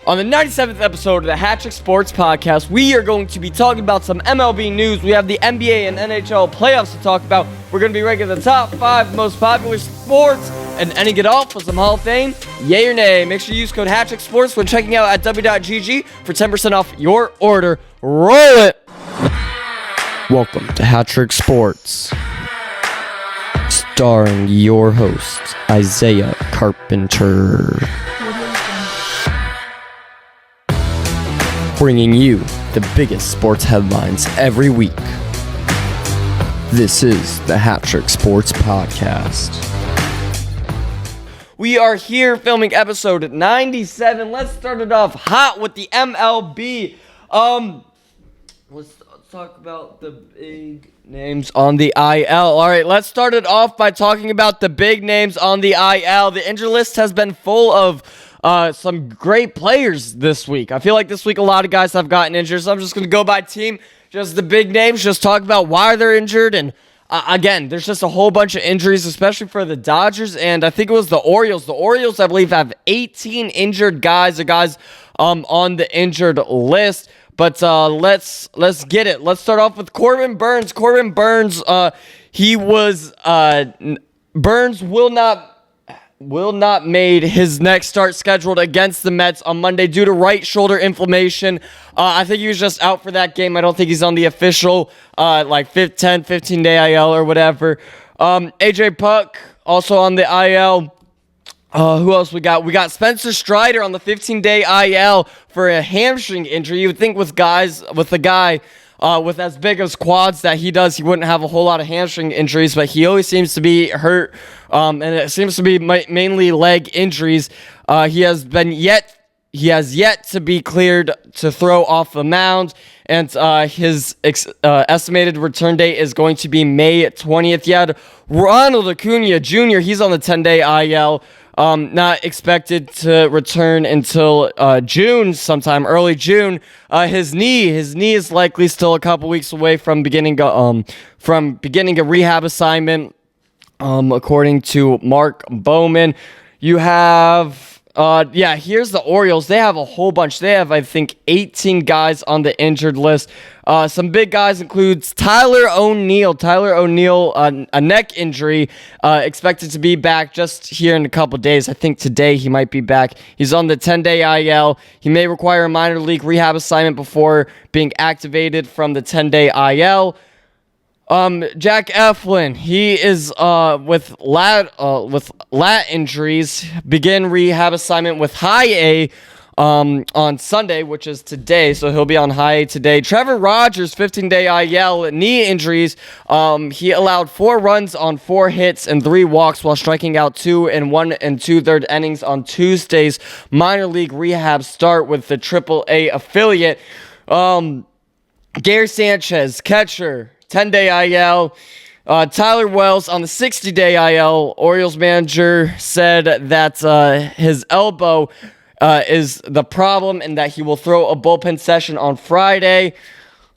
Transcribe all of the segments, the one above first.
On the 97th episode of the HatTrick Sports Podcast, we are going to be talking about some MLB news. We have the NBA and NHL Playoffs to talk about. We're going to be ranking the top 5 most popular sports and ending it off with some Hall of Fame. Yay or nay. Make sure you use code HatTrick Sports when checking out at w.gg for 10% off your order. Roll it! Welcome to HatTrick Sports, starring your host, Isaiah Carpenter. Bringing you the biggest sports headlines every week. This is the HatTrick Sports Podcast. We are here filming episode 97. Let's start it off hot with the MLB. Let's talk about the big names on the IL. All right, let's start it off by talking about the big names on the IL. The injury list has been full of some great players this week. I feel like this week a lot of guys have gotten injured, so I'm just going to go by team, just the big names, just talk about why they're injured. And again, there's just a whole bunch of injuries, especially for the Dodgers, and I think it was the Orioles. The Orioles, I believe, have 18 injured guys, on the injured list. But let's get it. Let's start off with Corbin Burnes. Corbin Burnes, Burnes will not made his next start scheduled against the Mets on Monday due to right shoulder inflammation. I think he was just out for that game. I don't think he's on the official 15-day IL or whatever. AJ Puck also on the IL. Who else we got? We got Spencer Strider on the 15-day IL for a hamstring injury. You would think with a guy with as big as quads that he does, he wouldn't have a whole lot of hamstring injuries, but he always seems to be hurt, and it seems to be mainly leg injuries. He has yet to be cleared to throw off the mound, and his estimated return date is going to be May 20th. You had Ronald Acuna Jr., he's on the 10-day IL. Not expected to return until June, sometime early June. His knee is likely still a couple weeks away from beginning a rehab assignment, according to Mark Bowman. You have here's the Orioles. They have a whole bunch. They have, I think, 18 guys on the injured list. Some big guys includes Tyler O'Neill. A neck injury, expected to be back just here in a couple days. I think today he might be back. He's on the 10-day IL. He may require a minor league rehab assignment before being activated from the 10-day IL. Jack Eflin, he is with lat injuries, begin rehab assignment with high A on Sunday, which is today, so he'll be on high A today. Trevor Rogers, 15-day IL, knee injuries. He allowed 4 runs on 4 hits and 3 walks while striking out 2 and 1 2/3 innings on Tuesday's minor league rehab start with the AAA affiliate. Gary Sanchez, catcher, 10-day IL. Tyler Wells on the 60-day IL. Orioles manager said that his elbow is the problem and that he will throw a bullpen session on Friday.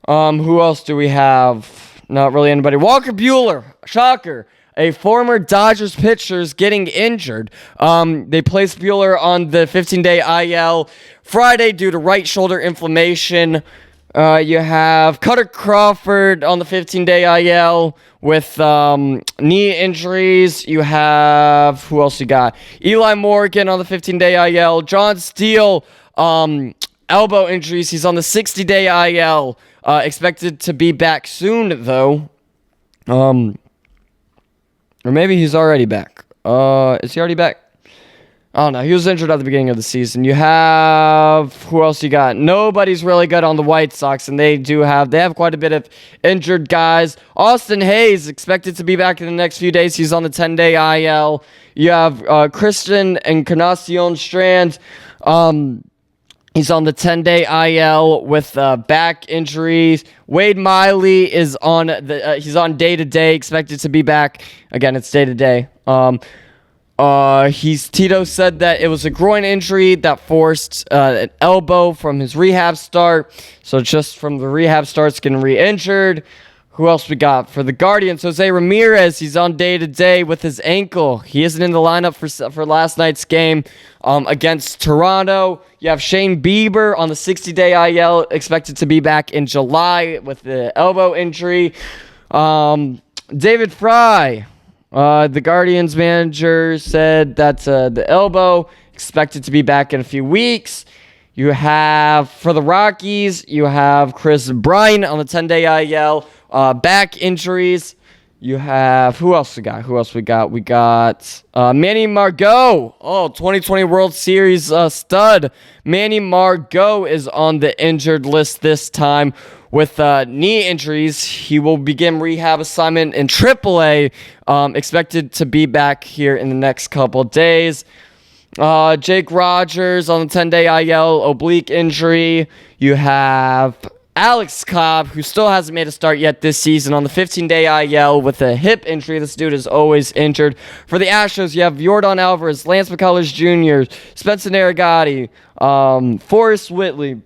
Who else do we have? Not really anybody. Walker Buehler, shocker. A former Dodgers pitcher is getting injured. They placed Buehler on the 15-day IL Friday due to right shoulder inflammation. You have Cutter Crawford on the 15-day IL with knee injuries. You have, who else you got? Eli Morgan on the 15-day IL. John Steele, elbow injuries. He's on the 60-day IL. Expected to be back soon, though. Or maybe he's already back. Is he already back? I don't know. He was injured at the beginning of the season. You have, who else you got? Nobody's really good on the White Sox, and they have quite a bit of injured guys. Austin Hayes expected to be back in the next few days. He's on the 10-day IL. You have Christian Encarnacion Strand. He's on the 10-day IL with back injuries. Wade Miley is he's on day-to-day, expected to be back. Again, it's day-to-day. Tito said that it was a groin injury that forced an elbow from his rehab start. So just from the rehab starts getting re-injured. Who else we got? For the Guardians, Jose Ramirez, he's on day-to-day with his ankle. He isn't in the lineup for last night's game against Toronto. You have Shane Bieber on the 60-day IL, expected to be back in July with the elbow injury. David Fry, the Guardians manager, said that the elbow expected to be back in a few weeks. You have, for the Rockies, you have Chris Bryant on the 10-day IL. Back injuries. You have, who else we got? We got Manny Margot. 2020 World Series stud. Manny Margot is on the injured list this time with knee injuries. He will begin rehab assignment in AAA. Expected to be back here in the next couple days. Jake Rogers on the 10-day IL, oblique injury. You have Alex Cobb, who still hasn't made a start yet this season, on the 15-day IL with a hip injury. This dude is always injured. For the Astros, you have Yordan Alvarez, Lance McCullers Jr., Spencer Narragatti, Forrest Whitley.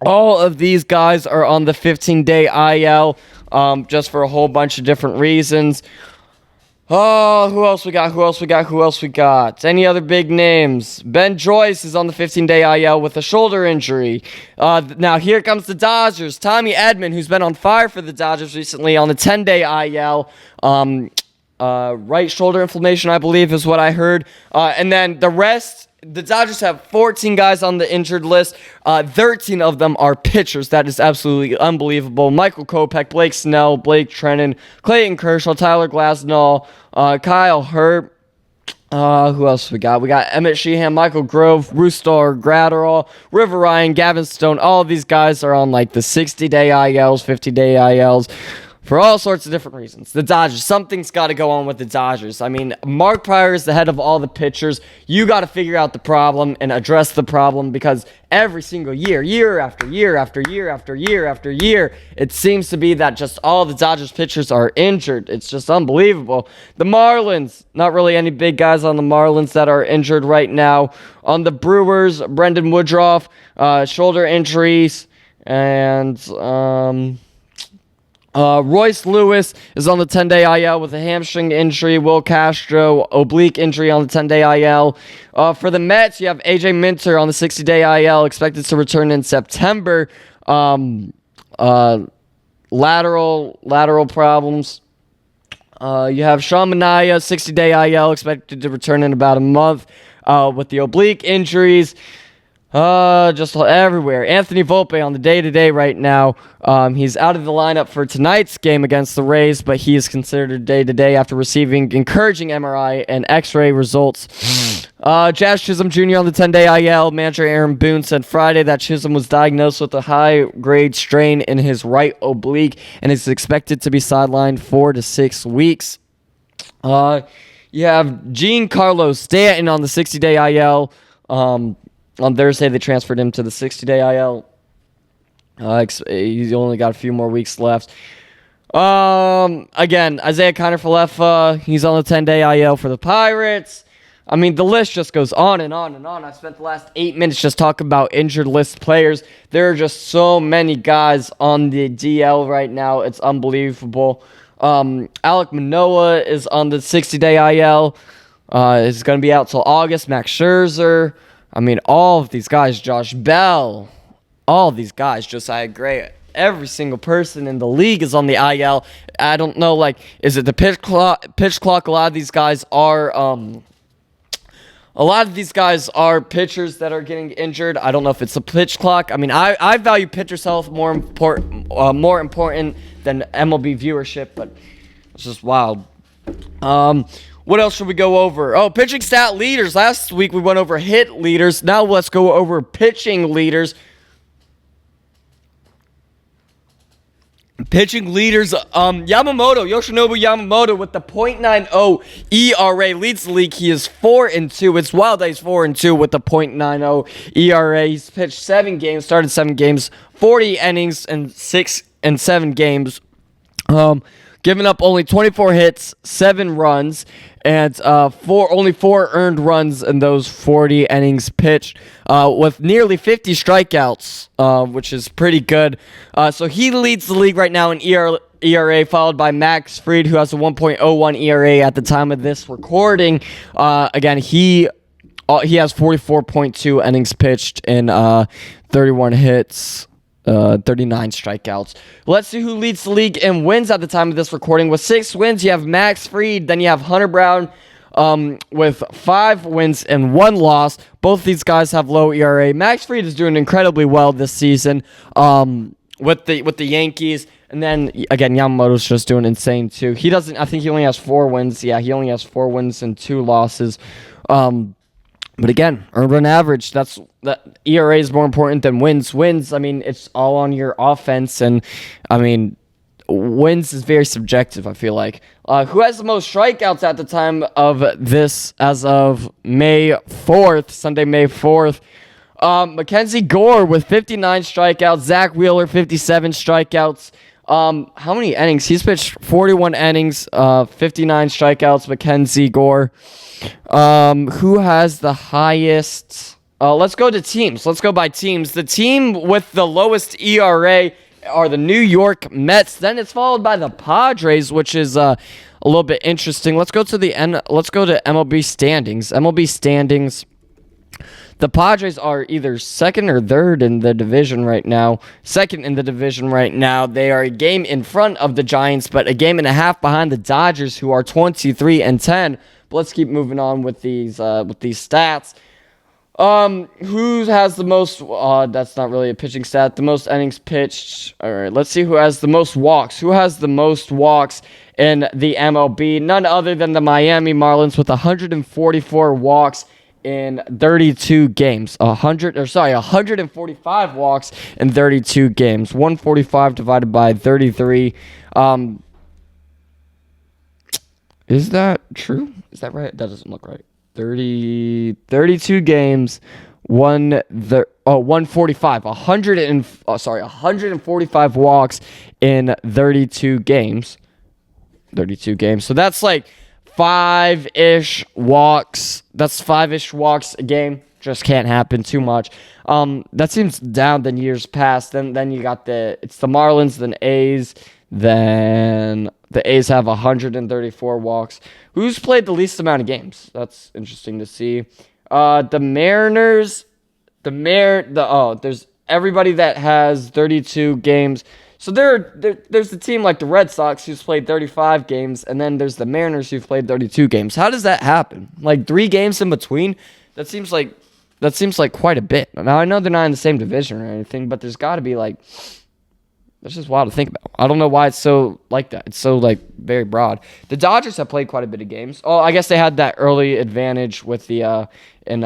All of these guys are on the 15-day IL just for a whole bunch of different reasons. Who else we got? Any other big names? Ben Joyce is on the 15-day IL with a shoulder injury. Now here comes the Dodgers. Tommy Edman, who's been on fire for the Dodgers recently, on the 10-day IL. Right shoulder inflammation, I believe, is what I heard. And then the rest, the Dodgers have 14 guys on the injured list. 13 of them are pitchers. That is absolutely unbelievable. Michael Kopech, Blake Snell, Blake Trennan, Clayton Kershaw, Tyler Glasnow, Kyle Hurt. Who else we got? We got Emmett Sheehan, Michael Grove, Rustar Gratterall, River Ryan, Gavin Stone. All of these guys are on like the 60-day ILs, 50-day ILs. For all sorts of different reasons. The Dodgers, something's got to go on with the Dodgers. I mean, Mark Prior is the head of all the pitchers. You got to figure out the problem and address the problem, because every single year after year, it seems to be that just all the Dodgers pitchers are injured. It's just unbelievable. The Marlins, not really any big guys on the Marlins that are injured right now. On the Brewers, Brendan Woodruff, shoulder injuries, and Royce Lewis is on the 10-day IL with a hamstring injury. Will Castro, oblique injury on the 10-day IL. For the Mets, you have AJ Minter on the 60-day IL, expected to return in September. Lateral problems. You have Sean Manaea, 60-day IL, expected to return in about a month with the oblique injuries. Just everywhere. Anthony Volpe on the day-to-day right now. He's out of the lineup for tonight's game against the Rays, but he is considered day-to-day after receiving encouraging MRI and X-ray results. Jazz Chisholm Jr. on the 10-day IL. Manager Aaron Boone said Friday that Chisholm was diagnosed with a high-grade strain in his right oblique and is expected to be sidelined 4 to 6 weeks. You have Giancarlo Stanton on the 60-day IL. On Thursday, they transferred him to the 60-day IL. He's only got a few more weeks left. Again, Isaiah Kiner-Falefa, he's on the 10-day IL for the Pirates. I mean, the list just goes on and on and on. I've spent the last 8 minutes just talking about injured list players. There are just so many guys on the DL right now. It's unbelievable. Alek Manoah is on the 60-day IL. He's going to be out till August. Max Scherzer. I mean, all of these guys, Josh Bell, all of these guys, Josiah Gray, every single person in the league is on the IL. I don't know, like, is it the pitch clock? A lot of these guys are pitchers that are getting injured. I don't know if it's the pitch clock. I mean, I value pitchers' health more important than MLB viewership, but it's just wild. What else should we go over? Pitching stat leaders. Last week we went over hit leaders. Now let's go over pitching leaders. Pitching leaders, Yoshinobu Yamamoto with the .90 ERA leads the league. He is 4-2. It's wild that he's 4-2 with the .90 ERA. He's pitched 7 games, started 7 games, 40 innings in 6 and 7 games. giving up only 24 hits, 7 runs, and only 4 earned runs in those 40 innings pitched, with nearly 50 strikeouts, which is pretty good. So he leads the league right now in ERA, followed by Max Fried, who has a 1.01 ERA at the time of this recording. Again, he has 44.2 innings pitched in 31 hits, 39 strikeouts. Let's see who leads the league in wins at the time of this recording. With 6 wins, you have Max Fried. Then you have Hunter Brown with 5 wins and 1 loss. Both these guys have low ERA. Max Fried is doing incredibly well this season with the Yankees. And then, again, Yamamoto's just doing insane, too. I think he only has 4 wins. Yeah, he only has 4 wins and 2 losses. But again, earned run average, that ERA is more important than wins. Wins, I mean, it's all on your offense. And, I mean, wins is very subjective, I feel like. Who has the most strikeouts at the time of this as of May 4th, Sunday, May 4th? Mackenzie Gore with 59 strikeouts. Zach Wheeler, 57 strikeouts. How many innings? He's pitched 41 innings, 59 strikeouts, Mackenzie Gore. Who has the highest? Let's go to teams. Let's go by teams. The team with the lowest ERA are the New York Mets. Then it's followed by the Padres, which is a little bit interesting. Let's go to MLB standings. MLB standings. The Padres are either second or third in the division right now. Second in the division right now. They are a game in front of the Giants, but a game and a half behind the Dodgers, who are 23-10. But let's keep moving on with these stats. Who has the most? That's not really a pitching stat. The most innings pitched. All right, let's see who has the most walks. Who has the most walks in the MLB? None other than the Miami Marlins with 144 walks in 32 games. 145 walks in 32 games. 145 divided by 33. Is that true? Is that right? That doesn't look right. 32 games. 145. 145 walks in 32 games. 32 games. So that's like 5-ish walks. That's 5-ish walks a game. Just can't happen too much. That seems down than years past. Then you got it's the Marlins, then A's, then the A's have 134 walks. Who's played the least amount of games? That's interesting to see. The Mariners, there's everybody that has 32 games. So there's the team like the Red Sox who's played 35 games, and then there's the Mariners who've played 32 games. How does that happen? Like 3 games in between? That seems like quite a bit. Now I know they're not in the same division or anything, but there's got to be like, that's just wild to think about. I don't know why it's so like that. It's so like very broad. The Dodgers have played quite a bit of games. Oh, I guess they had that early advantage with the in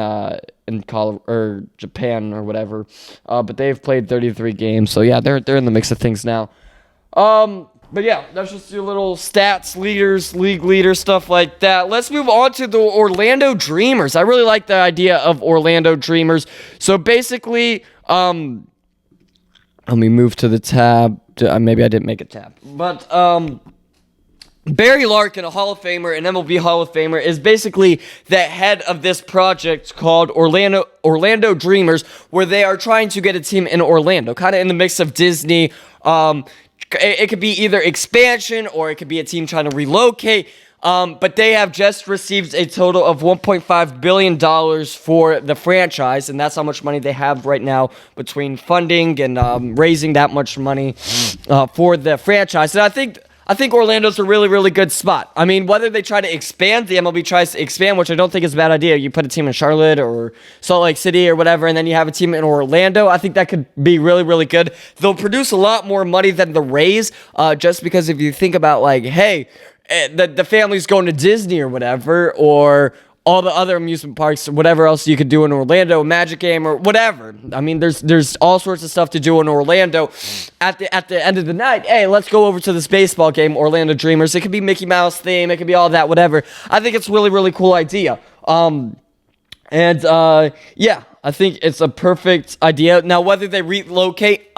Colorado or Japan or whatever. But they've played 33 games. So yeah, they're in the mix of things now. But yeah, that's just your little stats, leaders, league leaders, stuff like that. Let's move on to the Orlando Dreamers. I really like the idea of Orlando Dreamers. So basically, let me move to the tab. Maybe I didn't make a tab. But Barry Larkin, a Hall of Famer, an MLB Hall of Famer, is basically the head of this project called Orlando Dreamers, where they are trying to get a team in Orlando, kind of in the mix of Disney. It could be either expansion or it could be a team trying to relocate. But they have just received a total of $1.5 billion for the franchise, and that's how much money they have right now between funding and raising that much money for the franchise. And I think Orlando's a really, really good spot. I mean, whether they try to expand, the MLB tries to expand, which I don't think is a bad idea. You put a team in Charlotte or Salt Lake City or whatever, and then you have a team in Orlando. I think that could be really, really good. They'll produce a lot more money than the Rays, just because if you think about, like, hey, the family's going to Disney or whatever, or all the other amusement parks, or whatever else you could do in Orlando, Magic Game or whatever. I mean, there's all sorts of stuff to do in Orlando. At the end of the night, hey, let's go over to this baseball game, Orlando Dreamers. It could be Mickey Mouse theme, it could be all that, whatever. I think it's a really, really cool idea. Yeah, I think it's a perfect idea. Now, whether they relocate,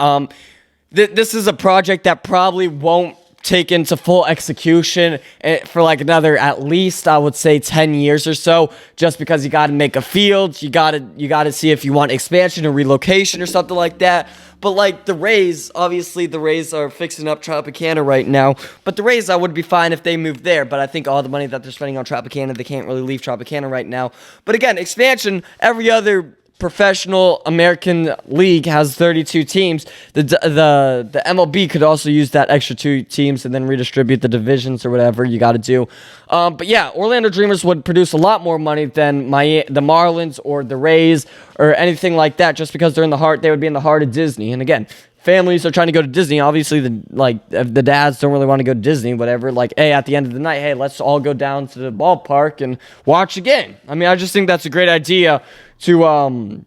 this is a project that probably won't taken to full execution for like another, at least I would say 10 years or so, just because you got to make a field, you got to see if you want expansion or relocation or something like that. But like the Rays, obviously the Rays are fixing up Tropicana right now, but the Rays, I would be fine if they moved there, but I think all the money that they're spending on Tropicana, they can't really leave Tropicana right now. But again, expansion, every other professional American league has 32 teams. The MLB could also use that extra 2 teams and then redistribute the divisions or whatever you got to do. But yeah, Orlando Dreamers would produce a lot more money than the Marlins or the Rays or anything like that, just because they would be in the heart of Disney. And again, families are trying to go to Disney. Obviously, the dads don't really want to go to Disney, whatever. Like, hey, at the end of the night, hey, let's all go down to the ballpark and watch a game. I mean, I just think that's a great idea to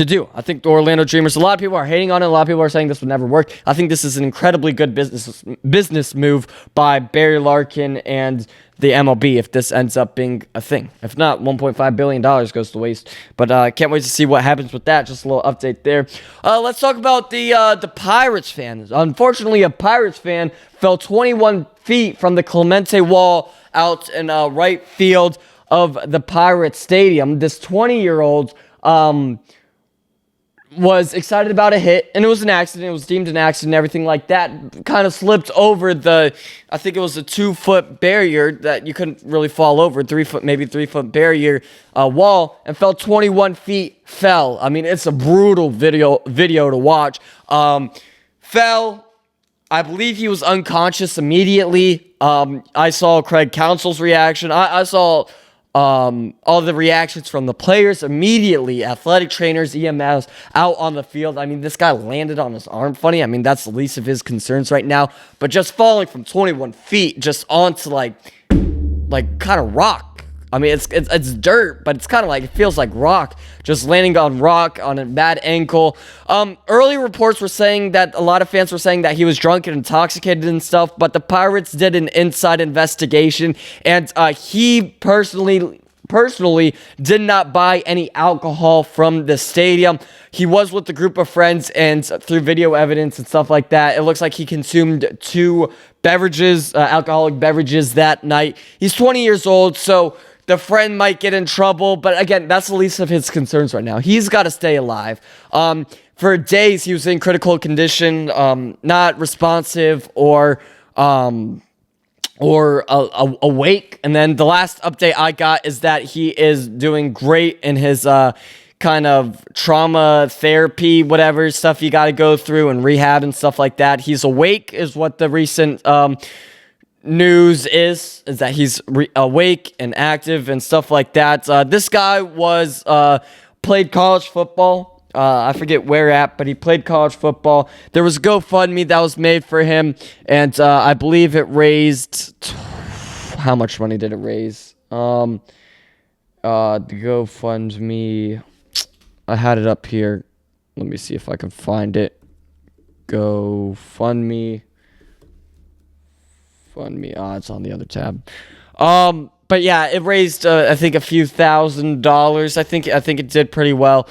do. I think the Orlando Dreamers, a lot of people are hating on it. A lot of people are saying this would never work. I think this is an incredibly good business move by Barry Larkin and the MLB if this ends up being a thing. If not, $1.5 billion goes to waste. But can't wait to see what happens with that. Just a little update there. Let's talk about the Pirates fans. Unfortunately, a Pirates fan fell 21 feet from the Clemente wall out in right field of the Pirates Stadium. This 20-year-old was excited about a hit, and it was an accident. It was deemed an accident, everything like that. Kind of slipped over I think it was a 2-foot barrier that you couldn't really fall over, 3-foot barrier wall, and fell 21 feet, fell. I mean, it's a brutal video to watch. Fell. I believe he was unconscious immediately. I saw Craig Counsell's reaction. I saw all the reactions from the players immediately, athletic trainers, EMS, out on the field. I mean, this guy landed on his arm funny. I mean, that's the least of his concerns right now. But just falling from 21 feet just onto like kind of rock. I mean, it's dirt, but it's kind of like, it feels like rock. Just landing on rock on a bad ankle. Early reports were saying that a lot of fans were saying that he was drunk and intoxicated and stuff, but the Pirates did an inside investigation, and he personally did not buy any alcohol from the stadium. He was with a group of friends, and through video evidence and stuff like that, it looks like he consumed 2 beverages, alcoholic beverages that night. He's 20 years old, so the friend might get in trouble, but again, that's the least of his concerns right now. He's got to stay alive. For days, he was in critical condition, not responsive or awake. And then the last update I got is that he is doing great in his kind of trauma therapy, whatever stuff you got to go through and rehab and stuff like that. He's awake is what the recent news is that he's awake and active and stuff like that. This guy played college football. I forget where at, but he played college football. There was a GoFundMe that was made for him, and I believe it raised... How much money did it raise? The GoFundMe... I had it up here. Let me see if I can find it. GoFundMe... it's on the other tab. But yeah, it raised I think a few $1,000s. I think it did pretty well.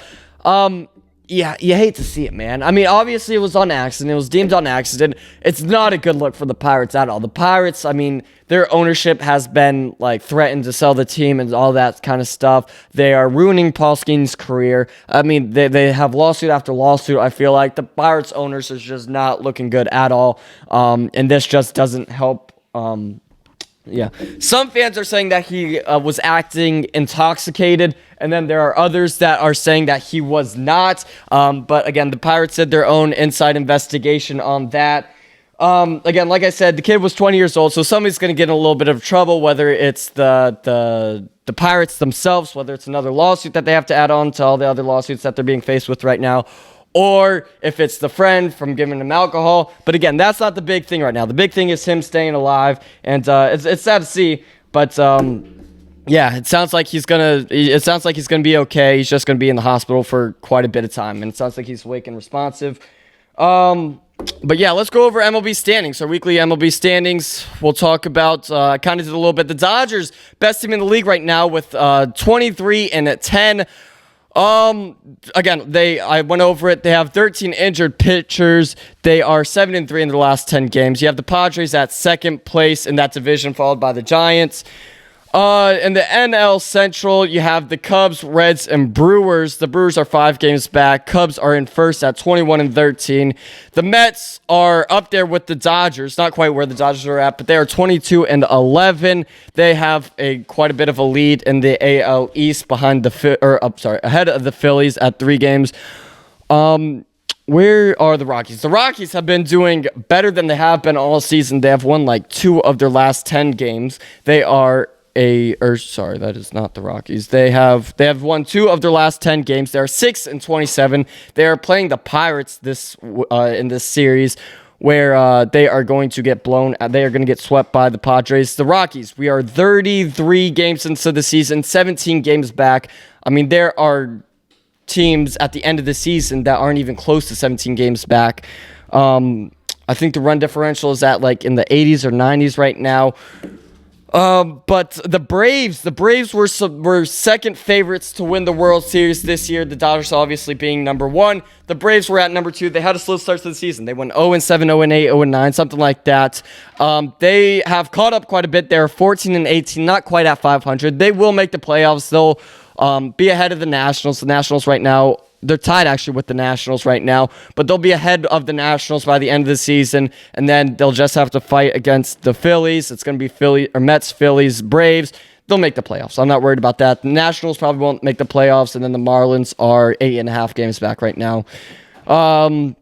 Yeah, you hate to see it, man. I mean, obviously it was on accident. It was deemed on accident. It's not a good look for the Pirates at all. The Pirates, I mean, their ownership has been like threatened to sell the team and all that kind of stuff. They are ruining Paul Skeens' career. I mean, they have lawsuit after lawsuit. I feel like the Pirates owners is just not looking good at all. And this just doesn't help. Yeah, some fans are saying that he was acting intoxicated, and then there are others that are saying that he was not. But again, the Pirates did their own inside investigation on that. Again, like I said, the kid was 20 years old, so somebody's going to get in a little bit of trouble, whether it's the Pirates themselves, whether it's another lawsuit that they have to add on to all the other lawsuits that they're being faced with right now, or if it's the friend from giving him alcohol. But again, that's not the big thing right now. The big thing is him staying alive, and it's sad to see. But yeah, it sounds like he's gonna be okay. He's just gonna be in the hospital for quite a bit of time, and it sounds like he's awake and responsive. But yeah, let's go over MLB standings. Our weekly MLB standings. We'll talk about kind of did a little bit. The Dodgers, best team in the league right now with 23-10. Again, I went over it. They have 13 injured pitchers. They are 7-3 in their last 10 games. You have the Padres at second place in that division, followed by the Giants. In the NL Central, you have the Cubs, Reds, and Brewers. The Brewers are 5 games back. Cubs are in first at 21-13. The Mets are up there with the Dodgers. Not quite where the Dodgers are at, but they are 22-11. They have quite a bit of a lead in the AL East ahead of the Phillies at 3 games. Where are the Rockies? The Rockies have been doing better than they have been all season. They have won like 2 of their last 10 games. They are that is not the Rockies. They have won 2 of their last 10 games. They are 6-27. They are playing the Pirates in this series, where they are going to get blown. They are going to get swept by the Padres. The Rockies, we are 33 games into the season, 17 games back. I mean, there are teams at the end of the season that aren't even close to 17 games back. I think the run differential is at like in the 80s or 90s right now. But the Braves were second favorites to win the World Series this year. The Dodgers obviously being number 1. The Braves were at number 2. They had a slow start to the season. They went 0-7, 0-8, 0-9, something like that. They have caught up quite a bit. They're 14-18, not quite at 500. They will make the playoffs. They'll be ahead of the Nationals. The Nationals right now, they're tied actually with the Nationals right now, but they'll be ahead of the Nationals by the end of the season, and then they'll just have to fight against the Phillies. It's going to be Mets, Phillies, Braves. They'll make the playoffs. I'm not worried about that. The Nationals probably won't make the playoffs, and then the Marlins are 8.5 games back right now. On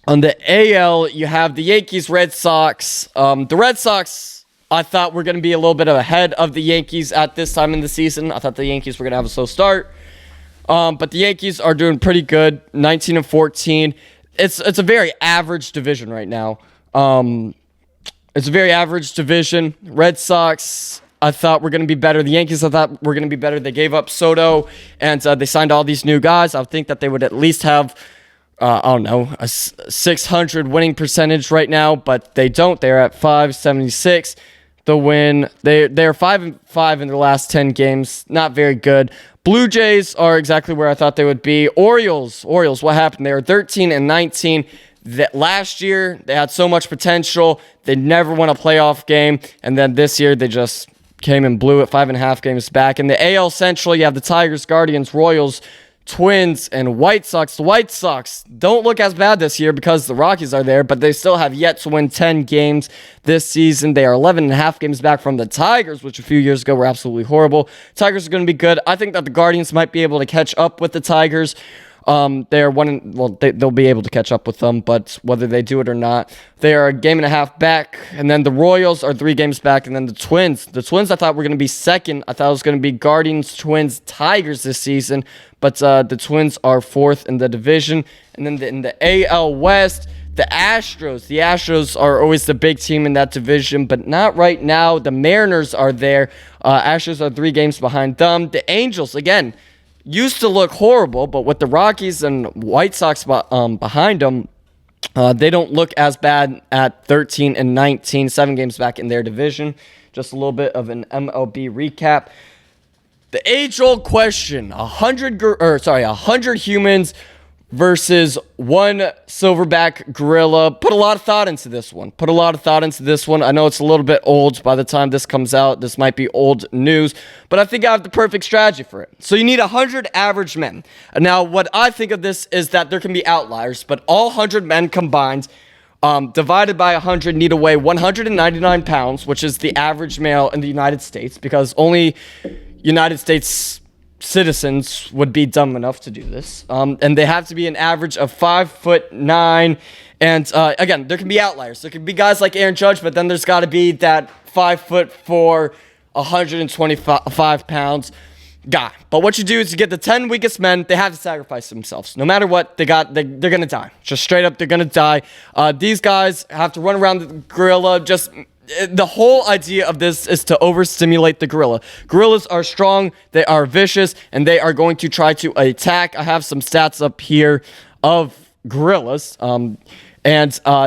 the AL, you have the Yankees, Red Sox. The Red Sox, I thought were going to be a little bit ahead of the Yankees at this time in the season. I thought the Yankees were going to have a slow start. But the Yankees are doing pretty good, 19-14. It's a very average division right now. It's a very average division. Red Sox, I thought were going to be better. The Yankees, I thought were going to be better. They gave up Soto, and they signed all these new guys. I would think that they would at least have, a 600 winning percentage right now, but they don't. They're at 576. The win. They're 5-5 in their last 10 games. Not very good. Blue Jays are exactly where I thought they would be. Orioles, what happened? They were 13-19. Last year, they had so much potential. They never won a playoff game. And then this year, they just came and blew it 5.5 games back. In the AL Central, you have the Tigers, Guardians, Royals, Twins, and White Sox. The White Sox don't look as bad this year because the Rockies are there, but they still have yet to win 10 games this season. They are 11.5 games back from the Tigers, which a few years ago were absolutely horrible. Tigers are going to be good. I think that the Guardians might be able to catch up with the Tigers. They'll be able to catch up with them, but whether they do it or not, they are a game and a half back. And then the Royals are 3 games back. And then the Twins I thought were going to be second. I thought it was going to be Guardians, Twins, Tigers this season, but the Twins are 4th in the division. And then in the AL West, the Astros are always the big team in that division, but not right now. The Mariners are there. Astros are 3 games behind them. The Angels, again, used to look horrible, but with the Rockies and White Sox behind them, they don't look as bad at 13-19, 7 games back in their division. Just a little bit of an MLB recap. The age-old question: 100 humans versus 1 silverback gorilla. Put a lot of thought into this one. I know it's a little bit old by the time this comes out. This might be old news, but I think I have the perfect strategy for it. So you need 100 average men. Now, what I think of this is that there can be outliers, but all 100 men combined, divided by 100, need to weigh 199 pounds, which is the average male in the United States, because only United States citizens would be dumb enough to do this. And they have to be an average of 5'9". And again, there can be outliers. There can be guys like Aaron Judge, but then there's got to be that 5'4", 125 pounds guy. But what you do is you get the 10 weakest men. They have to sacrifice themselves. No matter what, they're going to die. Just straight up, they're going to die. These guys have to run around the gorilla. The whole idea of this is to overstimulate the gorilla. Gorillas are strong, they are vicious, and they are going to try to attack. I have some stats up here of gorillas. And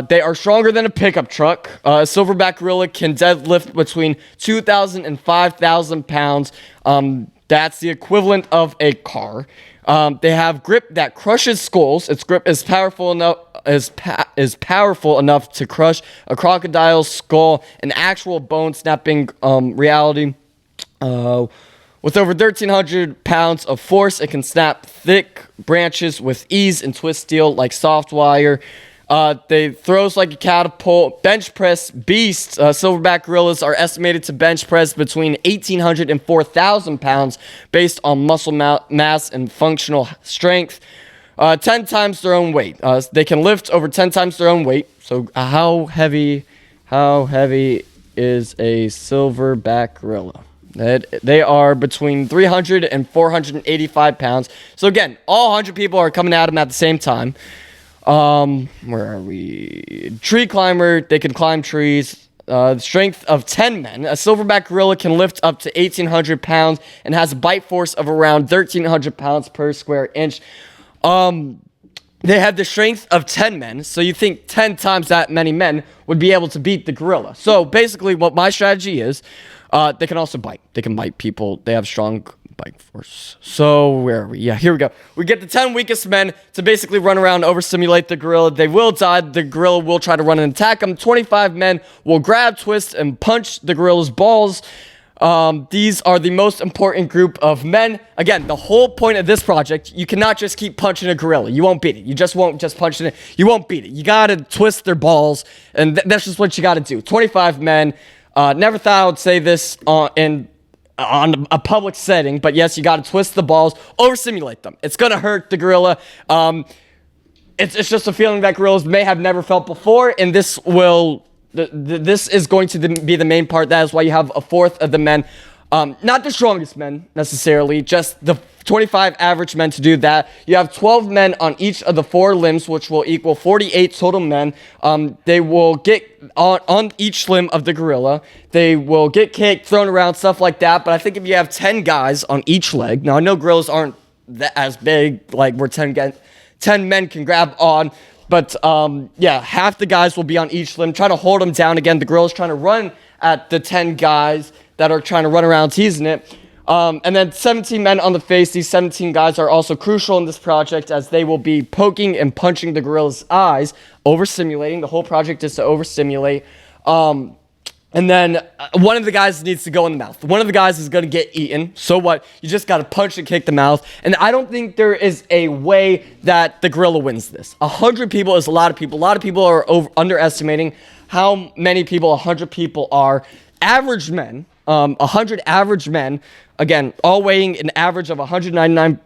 they are stronger than a pickup truck. A silverback gorilla can deadlift between 2,000 and 5,000 pounds. That's the equivalent of a car. They have grip that crushes skulls. Its grip is powerful enough to crush a crocodile's skull, an actual bone-snapping reality. With over 1,300 pounds of force, it can snap thick branches with ease and twist steel like soft wire. They throws like a catapult. Bench press beasts. Silverback gorillas are estimated to bench press between 1,800 and 4,000 pounds based on muscle mass and functional strength. 10 times their own weight. They can lift over 10 times their own weight. So how heavy is a silverback gorilla? They are between 300 and 485 pounds. So again, all 100 people are coming at them at the same time. Where are we? Tree climber. They can climb trees. Strength of 10 men. A silverback gorilla can lift up to 1,800 pounds and has a bite force of around 1,300 pounds per square inch. They have the strength of 10 men, so you think 10 times that many men would be able to beat the gorilla. So basically what my strategy is, they can also bite. They can bite people. They have strong bite force. So where are we? Yeah, here we go. We get the 10 weakest men to basically run around, overstimulate the gorilla. They will die. The gorilla will try to run and attack them. 25 men will grab, twist, and punch the gorilla's balls. These are the most important group of men. Again, the whole point of this project, you cannot just keep punching a gorilla. You won't beat it. You just won't just punch it. You won't beat it. You gotta twist their balls, and that's just what you gotta do. 25 men. Never thought I would say this on a public setting, but yes, you gotta twist the balls, overstimulate them. It's gonna hurt the gorilla. It's just a feeling that gorillas may have never felt before, and this will... This is going to be the main part. That is why you have a fourth of the men. Not the strongest men, necessarily. Just the 25 average men to do that. You have 12 men on each of the 4 limbs, which will equal 48 total men. They will get on each limb of the gorilla. They will get kicked, thrown around, stuff like that. But I think if you have 10 guys on each leg... Now, I know gorillas aren't as big, like where 10 men can grab on... But, yeah, half the guys will be on each limb, try to hold them down. Again, the gorilla's trying to run at the 10 guys that are trying to run around teasing it. And then 17 men on the face. These 17 guys are also crucial in this project as they will be poking and punching the gorilla's eyes, overstimulating. The whole project is to overstimulate. And then one of the guys needs to go in the mouth. One of the guys is going to get eaten. So what? You just got to punch and kick the mouth. And I don't think there is a way that the gorilla wins this. 100 people is a lot of people. A lot of people are underestimating how many people 100 people are. Average men, 100 average men, again, all weighing an average of 199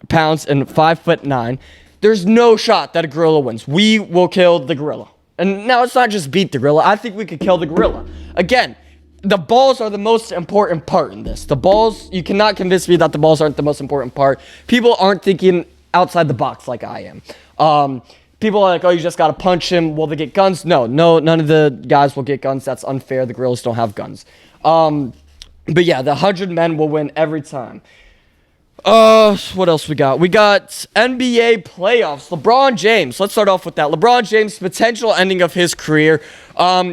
pounds and 5'9". There's no shot that a gorilla wins. We will kill the gorilla. And now it's not just beat the gorilla. I think we could kill the gorilla. Again, the balls are the most important part in this. The balls, you cannot convince me that the balls aren't the most important part. People aren't thinking outside the box like I am. People are like, oh, you just got to punch him. Will they get guns? No, none of the guys will get guns. That's unfair. The gorillas don't have guns. But yeah, the 100 men will win every time. What else we got? We got NBA playoffs. LeBron James. Let's start off with that. LeBron James' potential ending of his career.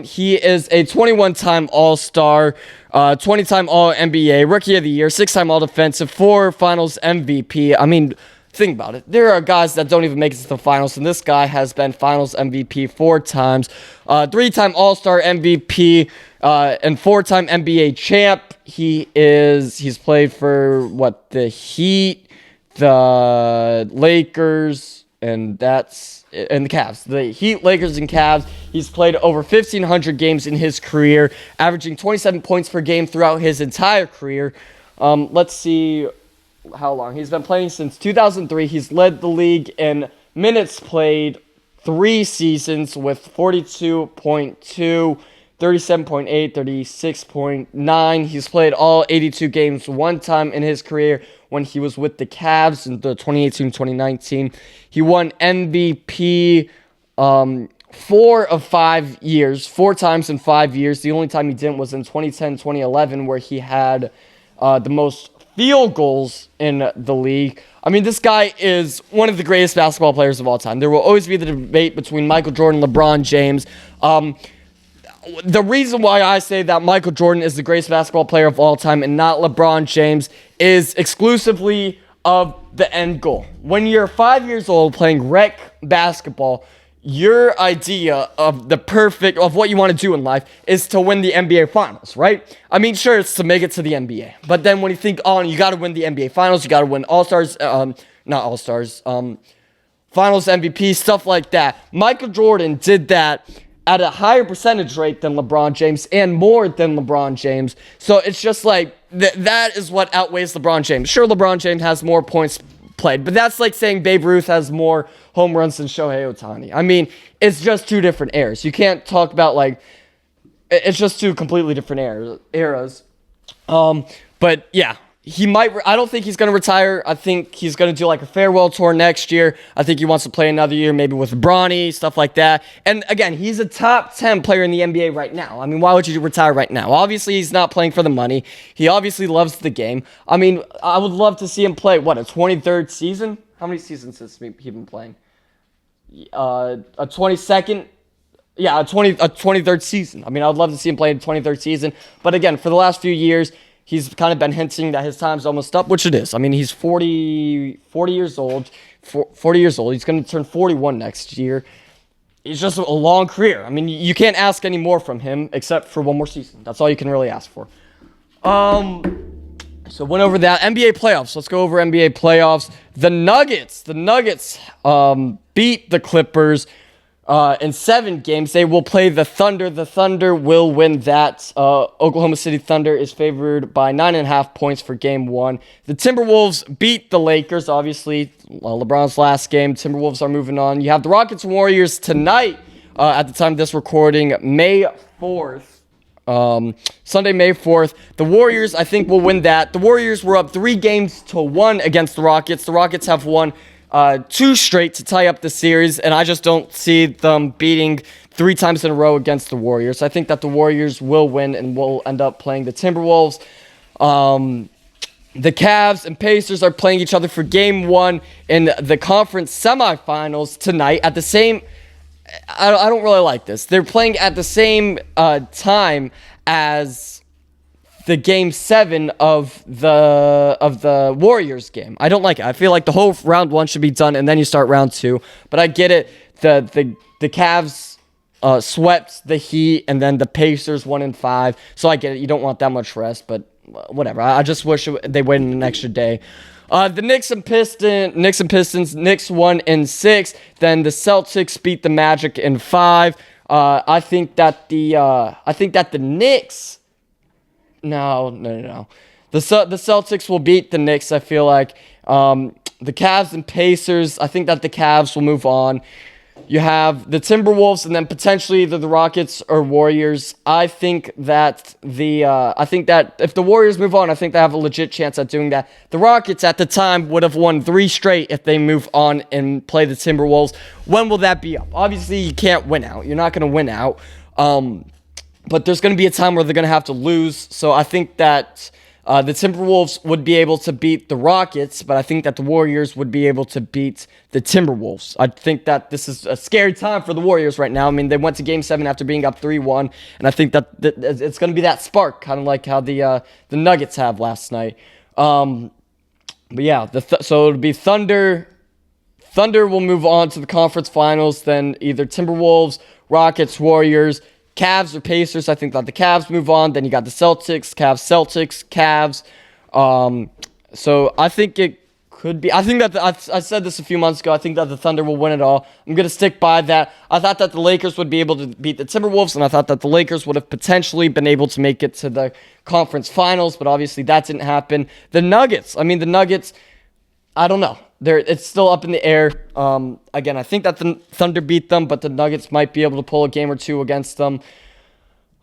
He is a 21-time All-Star, 20-time All-NBA, Rookie of the Year, 6-time All-Defensive, 4 Finals MVP. I mean, think about it. There are guys that don't even make it to the finals, and this guy has been Finals MVP 4 times, 3-time All-Star MVP, and 4-time NBA champ. He's played for the Heat, the Lakers, and the Cavs. The Heat, Lakers, and Cavs. He's played over 1,500 games in his career, averaging 27 points per game throughout his entire career. Let's see how long. He's been playing since 2003. He's led the league in minutes played 3 seasons with 42.2, 37.8, 36.9. He's played all 82 games 1 time in his career when he was with the Cavs in the 2018-2019. He won MVP 4 of 5 years, 4 times in 5 years. The only time he didn't was in 2010-2011 where he had the most field goals in the league. I mean, this guy is one of the greatest basketball players of all time. There will always be the debate between Michael Jordan and LeBron James. The reason why I say that Michael Jordan is the greatest basketball player of all time and not LeBron James is exclusively of the end goal. When you're 5 years old playing rec basketball, your idea of of what you want to do in life is to win the NBA Finals, right? I mean, sure, it's to make it to the NBA. But then when you think, you got to win the NBA Finals, you got to win All-Stars, not All-Stars, Finals MVP, stuff like that. Michael Jordan did that at a higher percentage rate than LeBron James and more than LeBron James. So it's just like, that is what outweighs LeBron James. Sure, LeBron James has more points played, but that's like saying Babe Ruth has more home runs than Shohei Ohtani. I mean, it's just two different eras. You can't talk about it's just two completely different eras. But yeah, I don't think he's going to retire. I think he's going to do like a farewell tour next year. I think he wants to play another year, maybe with Bronny, stuff like that. And again, he's a top 10 player in the NBA right now. I mean, why would you retire right now? Obviously, he's not playing for the money. He obviously loves the game. I mean, I would love to see him play, a 23rd season? How many seasons has he been playing? A 22nd? Yeah, a 23rd season. I mean, I would love to see him play a 23rd season. But again, for the last few years, he's kind of been hinting that his time's almost up, which it is. I mean, he's 40 years old. 40 years old. He's going to turn 41 next year. It's just a long career. I mean, you can't ask any more from him except for one more season. That's all you can really ask for. So went over that. NBA playoffs. Let's go over NBA playoffs. The Nuggets beat the Clippers in 7 games. They will play the Thunder. The Thunder will win that. Oklahoma City Thunder is favored by 9.5 points for game 1. The Timberwolves beat the Lakers, obviously. LeBron's last game. Timberwolves are moving on. You have the Rockets and Warriors tonight at the time of this recording, May 4th. Sunday, May 4th. The Warriors, I think, will win that. The Warriors were up 3-1 against the Rockets. The Rockets have won 2 straight to tie up the series, and I just don't see them beating 3 times in a row against the Warriors. I think that the Warriors will win and will end up playing the Timberwolves. The Cavs and Pacers are playing each other for game 1 in the conference semifinals tonight at the same... I don't really like this. They're playing at the same time as the game 7 of the Warriors game. I don't like it. I feel like the whole round 1 should be done and then you start round 2. But I get it. The Cavs swept the Heat and then the Pacers won in 5. So I get it. You don't want that much rest, but whatever. I just wish they waited an extra day. The Knicks and Pistons. Knicks won in 6. Then the Celtics beat the Magic in 5. I think that the Knicks. No. The Celtics will beat the Knicks. I feel like the Cavs and Pacers. I think that the Cavs will move on. You have the Timberwolves and then potentially either the Rockets or Warriors. I think that if the Warriors move on, I think they have a legit chance at doing that. The Rockets at the time would have won 3 straight if they move on and play the Timberwolves. When will that be up? Obviously, you can't win out. You're not going to win out. But there's going to be a time where they're going to have to lose. So I think that the Timberwolves would be able to beat the Rockets, but I think that the Warriors would be able to beat the Timberwolves. I think that this is a scary time for the Warriors right now. I mean, they went to Game 7 after being up 3-1, and I think that it's going to be that spark, kind of like how the Nuggets have last night. But yeah, so it'll be Thunder. Thunder will move on to the conference finals, then either Timberwolves, Rockets, Warriors, Cavs or Pacers. I think that the Cavs move on. Then you got the Celtics, Cavs. So I think it could be. I think that I said this a few months ago. I think that the Thunder will win it all. I'm going to stick by that. I thought that the Lakers would be able to beat the Timberwolves, and I thought that the Lakers would have potentially been able to make it to the conference finals, but obviously that didn't happen. The Nuggets, I don't know. It's still up in the air. Again, I think that the Thunder beat them, but the Nuggets might be able to pull a game or 2 against them.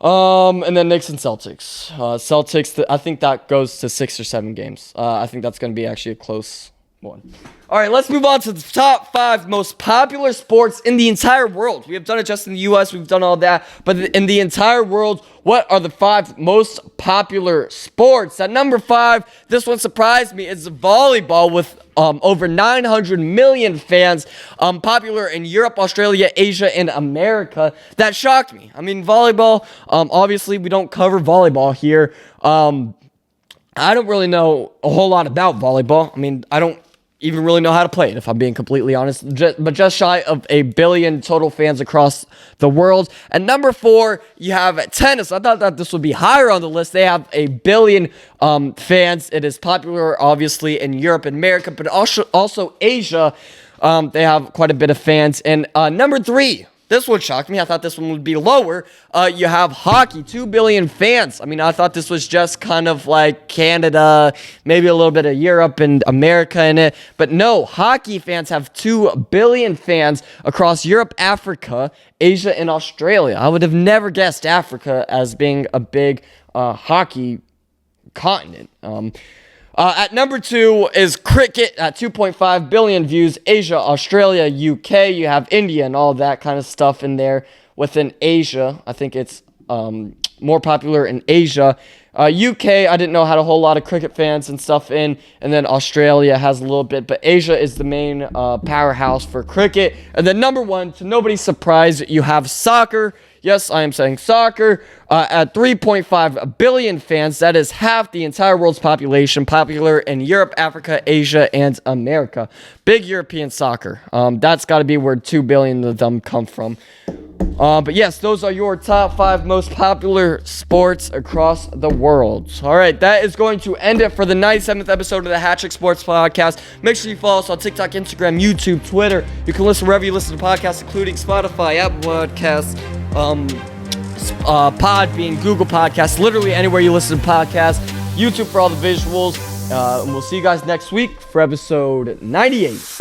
And then Knicks and Celtics. Celtics, I think that goes to 6 or 7 games. I think that's going to be actually a close one. All right, let's move on to the top 5 most popular sports in the entire world. We have done it just in the U.S. We've done all that. But in the entire world, what are the 5 most popular sports? At number 5, this one surprised me, is volleyball with over 900 million fans, popular in Europe, Australia, Asia, and America. That shocked me. I mean, volleyball, obviously we don't cover volleyball here. I don't really know a whole lot about volleyball. I mean, I don't even really know how to play it, if I'm being completely honest. But just shy of 1 billion total fans across the world. At number 4, you have tennis. I thought that this would be higher on the list. They have 1 billion fans. It is popular, obviously, in Europe and America, but also Asia. They have quite a bit of fans. And number 3, this one shocked me. I thought this one would be lower. You have hockey, 2 billion fans. I mean, I thought this was just kind of like Canada, maybe a little bit of Europe and America in it. But no, hockey fans have 2 billion fans across Europe, Africa, Asia, and Australia. I would have never guessed Africa as being a big hockey continent. At number 2 is cricket at 2.5 billion views. Asia, Australia, UK. You have India and all that kind of stuff in there within Asia. I think it's more popular in Asia. UK, I didn't know had a whole lot of cricket fans and stuff in. And then Australia has a little bit. But Asia is the main powerhouse for cricket. And then number 1, to nobody's surprise, you have soccer. Yes, I am saying soccer. At 3.5 billion fans, that is half the entire world's population, popular in Europe, Africa, Asia, and America. Big European soccer. That's got to be where 2 billion of them come from. But yes, those are your top 5 most popular sports across the world. All right, that is going to end it for the 97th episode of the HatTrick Sports Podcast. Make sure you follow us on TikTok, Instagram, YouTube, Twitter. You can listen wherever you listen to podcasts, including Spotify, Apple Podcasts, Podbean, Google Podcasts, literally anywhere you listen to podcasts. YouTube for all the visuals. And we'll see you guys next week for episode 98.